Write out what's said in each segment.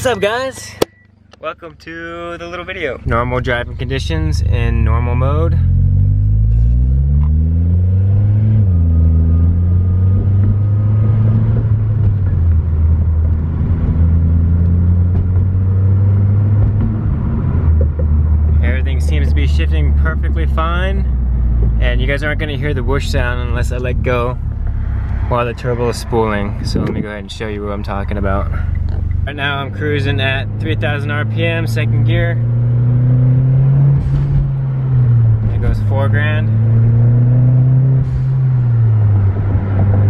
What's up, guys? Welcome to the little video. Normal driving conditions in normal mode. Everything seems to be shifting perfectly fine, and you guys aren't going to hear the whoosh sound unless I let go while the turbo is spooling. So let me go ahead and show you what I'm talking about. Right now I'm cruising at 3,000 RPM, second gear. It goes 4 grand.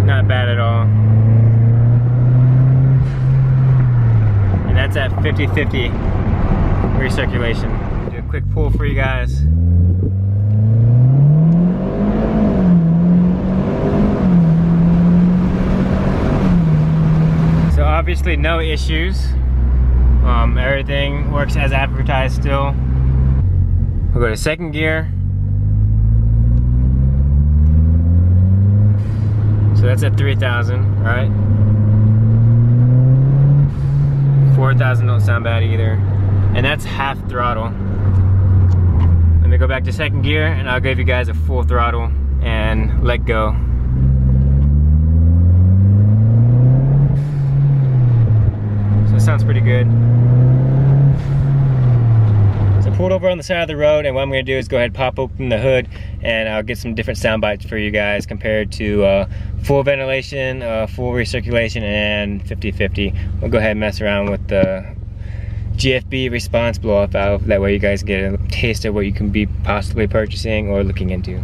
Not bad at all. And that's at 50-50 recirculation. Do a quick pull for you guys. So obviously no issues. Everything works as advertised still. We'll go to second gear. So that's at 3,000, right? 4,000 don't sound bad either. And that's half throttle. Let me go back to second gear and I'll give you guys a full throttle and let go. So it sounds pretty good. So I pulled over on the side of the road, and what I'm going to do is go ahead and pop open the hood and I'll get some different sound bites for you guys compared to full ventilation, full recirculation, and 50-50. We'll go ahead and mess around with the GFB Respons blow-off valve. That way you guys get a taste of what you can be possibly purchasing or looking into.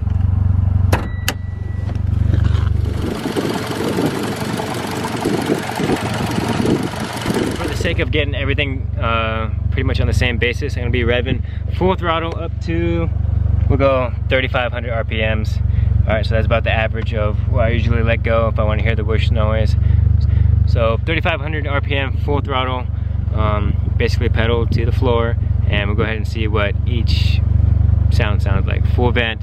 For the sake of getting everything pretty much on the same basis, I'm going to be revving full throttle up to, we'll go 3,500 RPMs. Alright, so that's about the average of what I usually let go if I want to hear the whoosh noise. So 3,500 RPM, full throttle, basically pedal to the floor, and we'll go ahead and see what each sound sounds like. Full vent,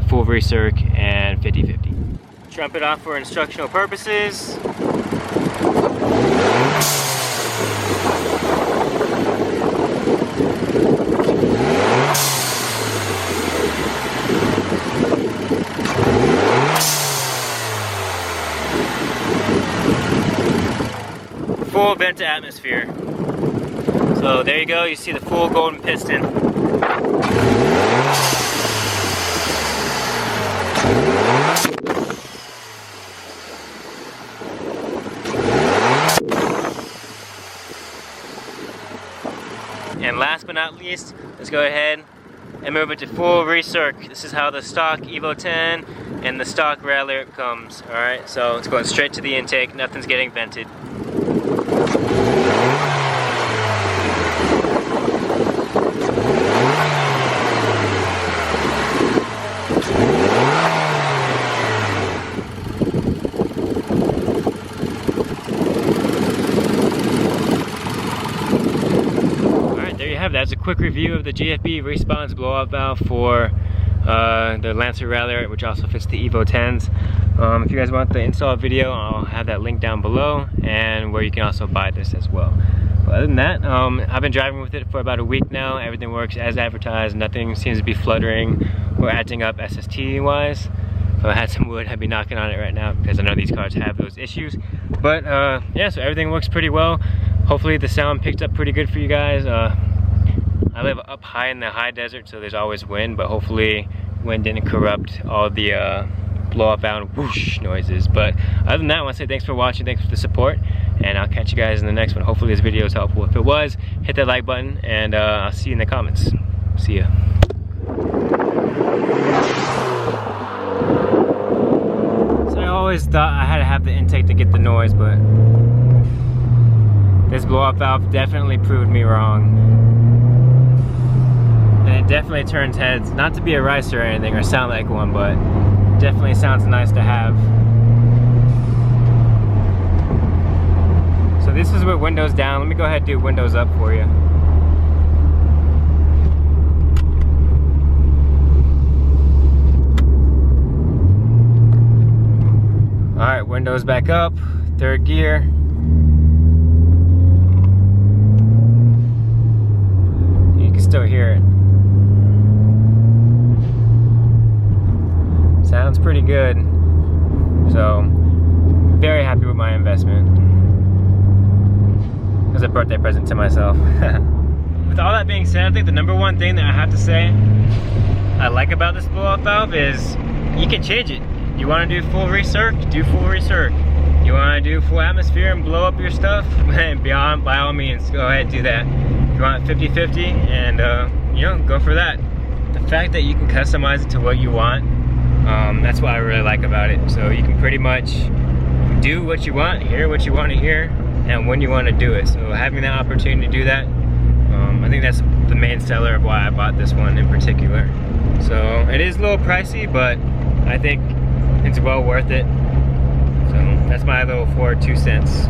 full recirc, and 50-50. Trumpet off for instructional purposes. Full vent to atmosphere. So there you go, you see the full golden piston. And last but not least, let's go ahead and move it to full recirc. This is how the stock Evo 10 and the stock Ralliart comes. Alright, so it's going straight to the intake, nothing's getting vented. That's a quick review of the GFB Respons blow-off valve for the Lancer Ralliart, which also fits the Evo 10s. If you guys want the install video, I'll have that link down below, and where you can also buy this as well. But other than that, I've been driving with it for about a week now. Everything works as advertised. Nothing seems to be fluttering or acting up SST wise. If I had some wood, I'd be knocking on it right now because I know these cars have those issues. But yeah, so everything works pretty well. Hopefully the sound picked up pretty good for you guys. I live up high in the high desert, so there's always wind, but hopefully wind didn't corrupt all the blow-off valve whoosh noises. But other than that, I want to say thanks for watching, thanks for the support, and I'll catch you guys in the next one. Hopefully this video is helpful. If it was, hit that like button, and I'll see you in the comments. See ya. So I always thought I had to have the intake to get the noise, but this blow-off valve definitely proved me wrong. And it definitely turns heads, not to be a ricer or anything or sound like one, but definitely sounds nice to have. So this is with windows down. Let me go ahead and do windows up for you. Alright, windows back up, third gear. still hear it. Sounds pretty good. So, very happy with my investment. It was a birthday present to myself. With all that being said, I think the number one thing that I have to say I like about this blow-off valve is you can change it. You want to do full recirc, do full recirc. You want to do full atmosphere and blow up your stuff, beyond, by all means, go ahead and do that. If you want 50-50, and you know, go for that. The fact that you can customize it to what you want, that's what I really like about it. So you can pretty much do what you want, hear what you want to hear, and when you want to do it. So having that opportunity to do that, I think that's the main seller of why I bought this one in particular. So it is a little pricey, but I think it's well worth it. So that's my little 2 cents.